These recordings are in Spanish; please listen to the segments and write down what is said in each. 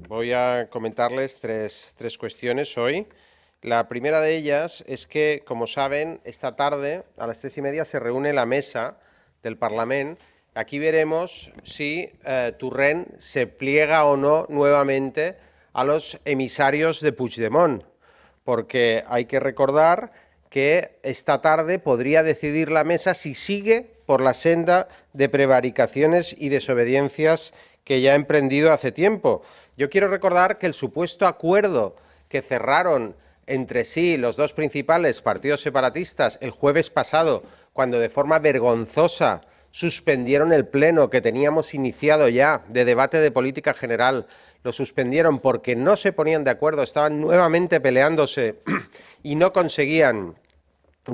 Voy a comentarles tres cuestiones hoy. La primera de ellas es que, como saben, esta tarde a las 3:30 se reúne la mesa del Parlamento. Aquí veremos si Torrent se pliega o no nuevamente a los emisarios de Puigdemont, porque hay que recordar que esta tarde podría decidir la mesa si sigue por la senda de prevaricaciones y desobediencias que ya ha emprendido hace tiempo. Yo quiero recordar que el supuesto acuerdo que cerraron entre sí los dos principales partidos separatistas el jueves pasado, cuando de forma vergonzosa suspendieron el pleno que teníamos iniciado ya de debate de política general, lo suspendieron porque no se ponían de acuerdo, estaban nuevamente peleándose y no conseguían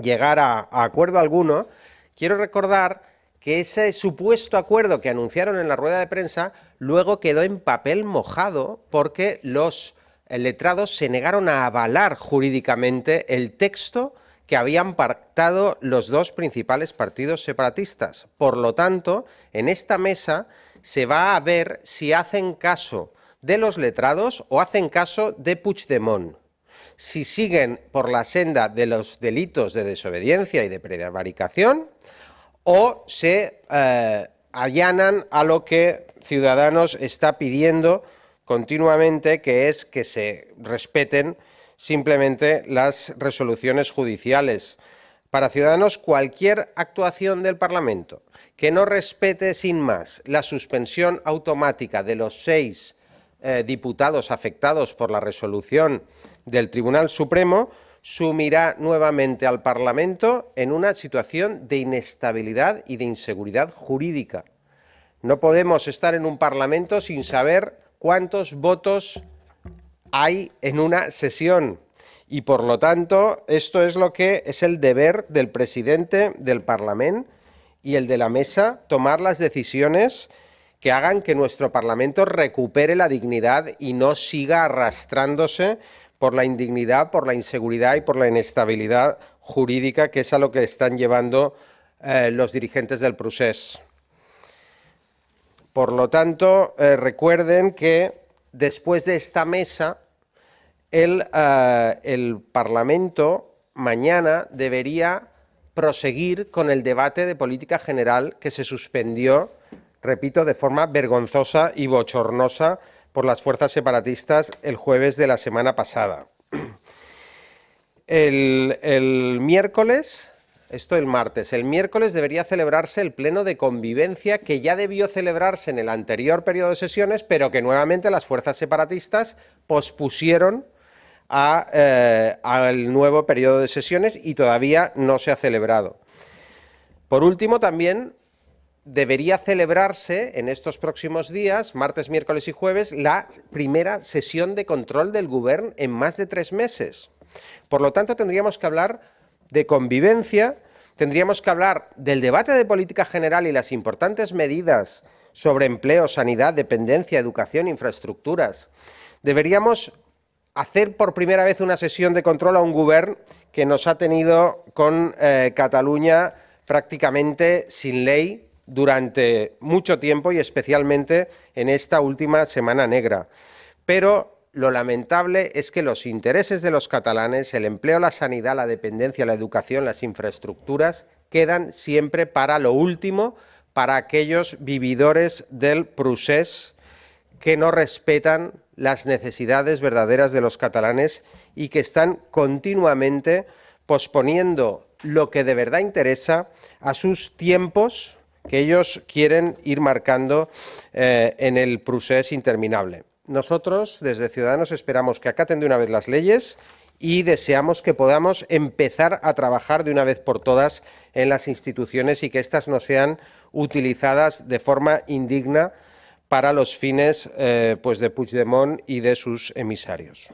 llegar a acuerdo alguno. Quiero recordar que ese supuesto acuerdo que anunciaron en la rueda de prensa luego quedó en papel mojado porque los letrados se negaron a avalar jurídicamente el texto que habían pactado los dos principales partidos separatistas. Por lo tanto, en esta mesa se va a ver si hacen caso de los letrados o hacen caso de Puigdemont. Si siguen por la senda de los delitos de desobediencia y de prevaricación, o se allanan a lo que Ciudadanos está pidiendo continuamente, que es que se respeten simplemente las resoluciones judiciales. Para Ciudadanos, cualquier actuación del Parlamento que no respete sin más la suspensión automática de los 6 diputados afectados por la resolución del Tribunal Supremo sumirá nuevamente al Parlamento en una situación de inestabilidad y de inseguridad jurídica. No podemos estar en un Parlamento sin saber cuántos votos hay en una sesión y, por lo tanto, esto es lo que es el deber del presidente del Parlamento y el de la mesa, tomar las decisiones que hagan que nuestro Parlamento recupere la dignidad y no siga arrastrándose por la indignidad, por la inseguridad y por la inestabilidad jurídica, que es a lo que están llevando los dirigentes del procés. Por lo tanto, recuerden que después de esta mesa, el Parlamento mañana debería proseguir con el debate de política general que se suspendió, repito, de forma vergonzosa y bochornosa por las fuerzas separatistas el jueves de la semana pasada. El miércoles, el martes, el miércoles debería celebrarse el pleno de convivencia que ya debió celebrarse en el anterior periodo de sesiones, pero que nuevamente las fuerzas separatistas pospusieron al nuevo periodo de sesiones y todavía no se ha celebrado. Por último, también debería celebrarse en estos próximos días, martes, miércoles y jueves, la primera sesión de control del Govern en más de 3 meses. Por lo tanto, tendríamos que hablar de convivencia, tendríamos que hablar del debate de política general y las importantes medidas sobre empleo, sanidad, dependencia, educación, infraestructuras. Deberíamos hacer por primera vez una sesión de control a un Govern que nos ha tenido con Cataluña prácticamente sin ley durante mucho tiempo y especialmente en esta última semana negra. Pero lo lamentable es que los intereses de los catalanes, el empleo, la sanidad, la dependencia, la educación, las infraestructuras, quedan siempre para lo último, para aquellos vividores del procés que no respetan las necesidades verdaderas de los catalanes y que están continuamente posponiendo lo que de verdad interesa a sus tiempos que ellos quieren ir marcando en el procés interminable. Nosotros, desde Ciudadanos, esperamos que acaten de una vez las leyes y deseamos que podamos empezar a trabajar de una vez por todas en las instituciones y que éstas no sean utilizadas de forma indigna para los fines pues de Puigdemont y de sus emisarios.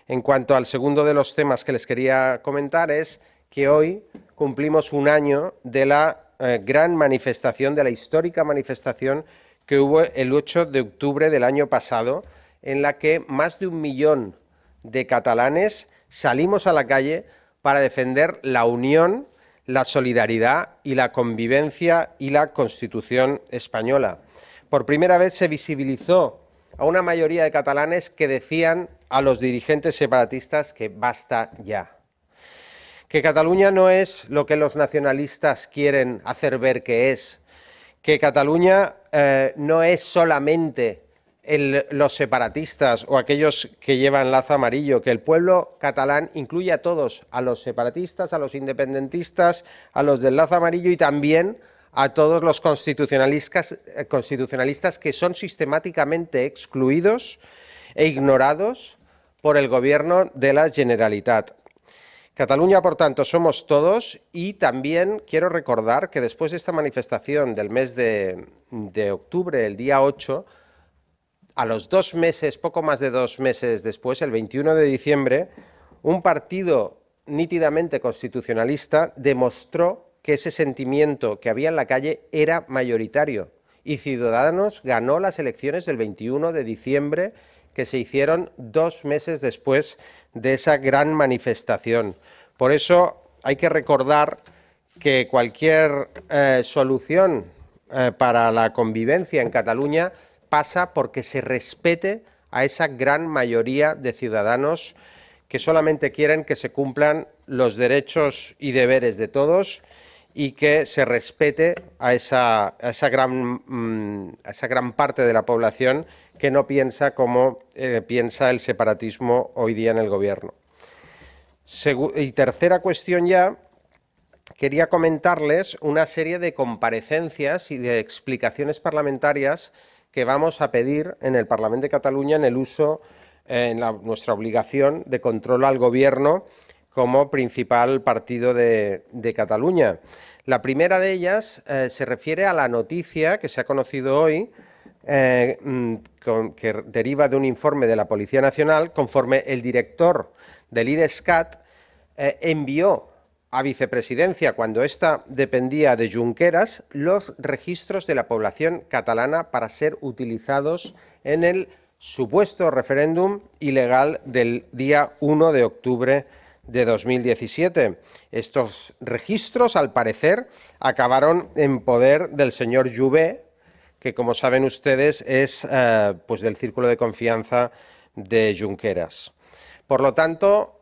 En cuanto al segundo de los temas que les quería comentar es que hoy cumplimos un año de la gran manifestación, de la histórica manifestación que hubo el 8 de octubre del año pasado, en la que más de 1 millón de catalanes salimos a la calle para defender la unión, la solidaridad y la convivencia y la Constitución española. Por primera vez se visibilizó a una mayoría de catalanes que decían a los dirigentes separatistas que basta ya. Que Cataluña no es lo que los nacionalistas quieren hacer ver que es. Que Cataluña no es solamente los separatistas o aquellos que llevan lazo amarillo, que el pueblo catalán incluye a todos, a los separatistas, a los independentistas, a los del lazo amarillo y también a todos los constitucionalistas que son sistemáticamente excluidos e ignorados por el gobierno de la Generalitat. Cataluña, por tanto, somos todos, y también quiero recordar que después de esta manifestación del mes de octubre, el día 8, a los 2 meses, poco más de 2 meses después, el 21 de diciembre, un partido nítidamente constitucionalista demostró que ese sentimiento que había en la calle era mayoritario, y Ciudadanos ganó las elecciones del 21 de diciembre, que se hicieron 2 meses después de esa gran manifestación. Por eso hay que recordar que cualquier solución para la convivencia en Cataluña pasa porque se respete a esa gran mayoría de ciudadanos que solamente quieren que se cumplan los derechos y deberes de todos y que se respete a esa gran parte de la población que no piensa como piensa el separatismo hoy día en el gobierno. Y tercera cuestión ya, quería comentarles una serie de comparecencias y de explicaciones parlamentarias que vamos a pedir en el Parlament de Cataluña en el uso, nuestra obligación de control al gobierno como principal partido de Cataluña. La primera de ellas se refiere a la noticia que se ha conocido hoy, que deriva de un informe de la Policía Nacional, conforme el director del IDESCAT envió a vicepresidencia, cuando ésta dependía de Junqueras, los registros de la población catalana para ser utilizados en el supuesto referéndum ilegal del día 1 de octubre de 2017. Estos registros, al parecer, acabaron en poder del señor Jové, que, como saben ustedes, es pues del círculo de confianza de Junqueras. Por lo tanto,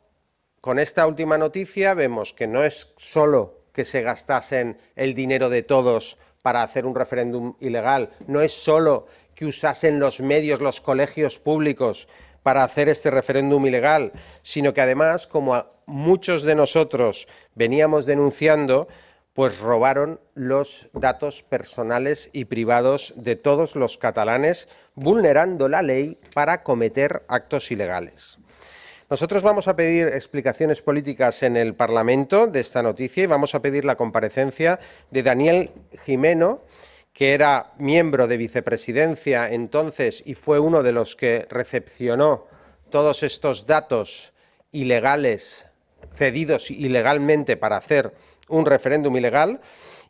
con esta última noticia vemos que no es solo que se gastasen el dinero de todos para hacer un referéndum ilegal, no es solo que usasen los medios, los colegios públicos para hacer este referéndum ilegal, sino que además, como muchos de nosotros veníamos denunciando, pues robaron los datos personales y privados de todos los catalanes, vulnerando la ley para cometer actos ilegales. Nosotros vamos a pedir explicaciones políticas en el Parlamento de esta noticia y vamos a pedir la comparecencia de Daniel Gimeno, que era miembro de vicepresidencia entonces y fue uno de los que recepcionó todos estos datos ilegales, cedidos ilegalmente para hacer un referéndum ilegal,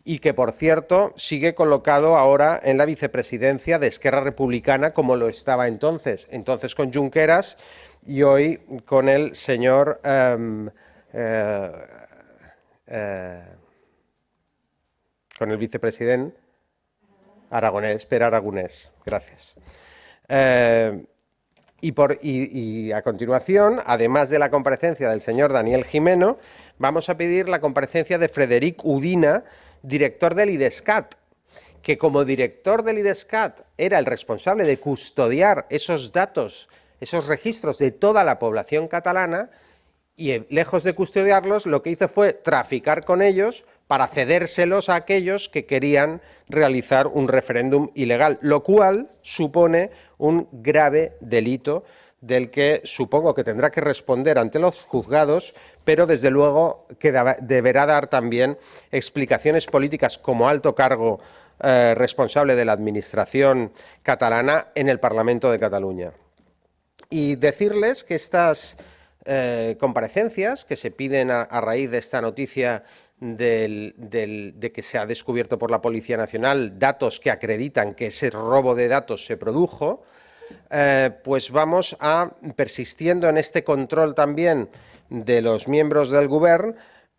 y que, por cierto, sigue colocado ahora en la vicepresidencia de Esquerra Republicana, como lo estaba entonces con Junqueras, y hoy con el señor con el vicepresidente Aragonés, Pere Aragonés. Gracias. Y a continuación, además de la comparecencia del señor Daniel Gimeno, vamos a pedir la comparecencia de Frederic Udina, director del IDESCAT, que como director del IDESCAT era el responsable de custodiar esos datos, esos registros de toda la población catalana, y lejos de custodiarlos, lo que hizo fue traficar con ellos para cedérselos a aquellos que querían realizar un referéndum ilegal, lo cual supone un grave delito del que supongo que tendrá que responder ante los juzgados, pero desde luego que deberá dar también explicaciones políticas como alto cargo responsable de la administración catalana en el Parlamento de Cataluña. Y decirles que estas comparecencias que se piden a raíz de esta noticia de que se ha descubierto por la Policía Nacional datos que acreditan que ese robo de datos se produjo, pues vamos a, persistiendo en este control también de los miembros del Govern,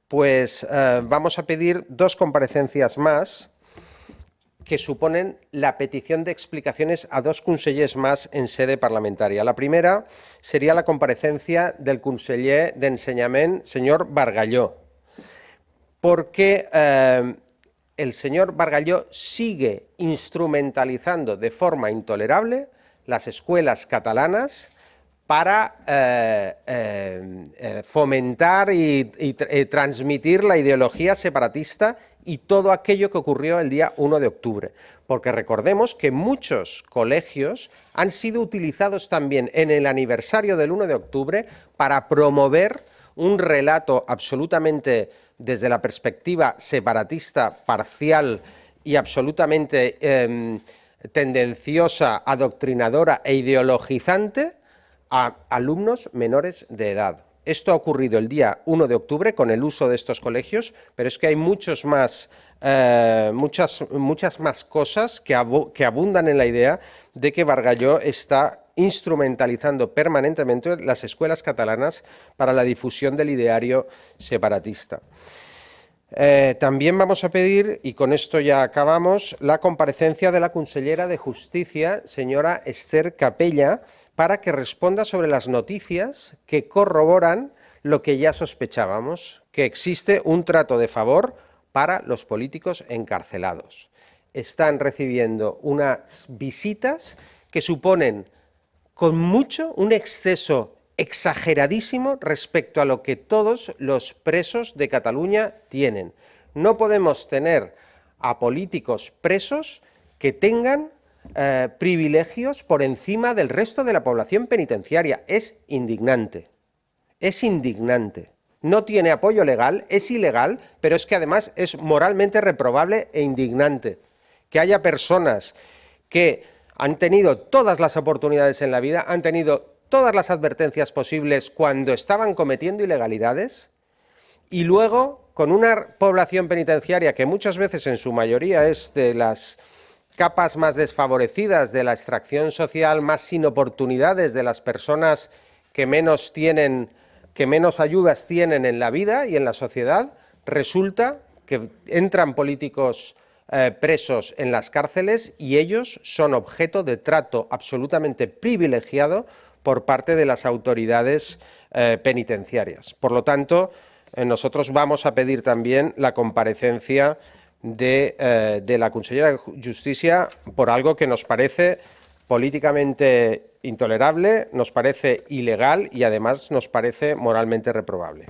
pues vamos a pedir 2 comparecencias más que suponen la petición de explicaciones a dos consellers más en sede parlamentaria. La primera sería la comparecencia del conseller d'Ensenyament, señor Bargalló, porque el señor Bargalló sigue instrumentalizando de forma intolerable las escuelas catalanas para fomentar y transmitir la ideología separatista y todo aquello que ocurrió el día 1 de octubre. Porque recordemos que muchos colegios han sido utilizados también en el aniversario del 1 de octubre para promover un relato absolutamente, desde la perspectiva separatista, parcial y absolutamente tendenciosa, adoctrinadora e ideologizante a alumnos menores de edad. Esto ha ocurrido el día 1 de octubre con el uso de estos colegios, pero es que hay muchas más cosas que abundan en la idea de que Bargalló está instrumentalizando permanentemente las escuelas catalanas para la difusión del ideario separatista. También vamos a pedir, y con esto ya acabamos, la comparecencia de la consellera de Justicia, señora Esther Capella, para que responda sobre las noticias que corroboran lo que ya sospechábamos, que existe un trato de favor para los políticos encarcelados. Están recibiendo unas visitas que suponen con mucho un exceso exageradísimo respecto a lo que todos los presos de Cataluña tienen. No podemos tener a políticos presos que tengan privilegios por encima del resto de la población penitenciaria. Es indignante. Es indignante. No tiene apoyo legal, es ilegal, pero es que además es moralmente reprobable e indignante que haya personas que han tenido todas las oportunidades en la vida, han tenido todas las advertencias posibles cuando estaban cometiendo ilegalidades y luego, con una población penitenciaria que muchas veces en su mayoría es de las capas más desfavorecidas de la extracción social, más sin oportunidades, de las personas que menos ayudas tienen en la vida y en la sociedad, resulta que entran políticos presos en las cárceles y ellos son objeto de trato absolutamente privilegiado por parte de las autoridades penitenciarias. Por lo tanto, nosotros vamos a pedir también la comparecencia de la consellera de Justicia por algo que nos parece políticamente intolerable, nos parece ilegal y además nos parece moralmente reprobable.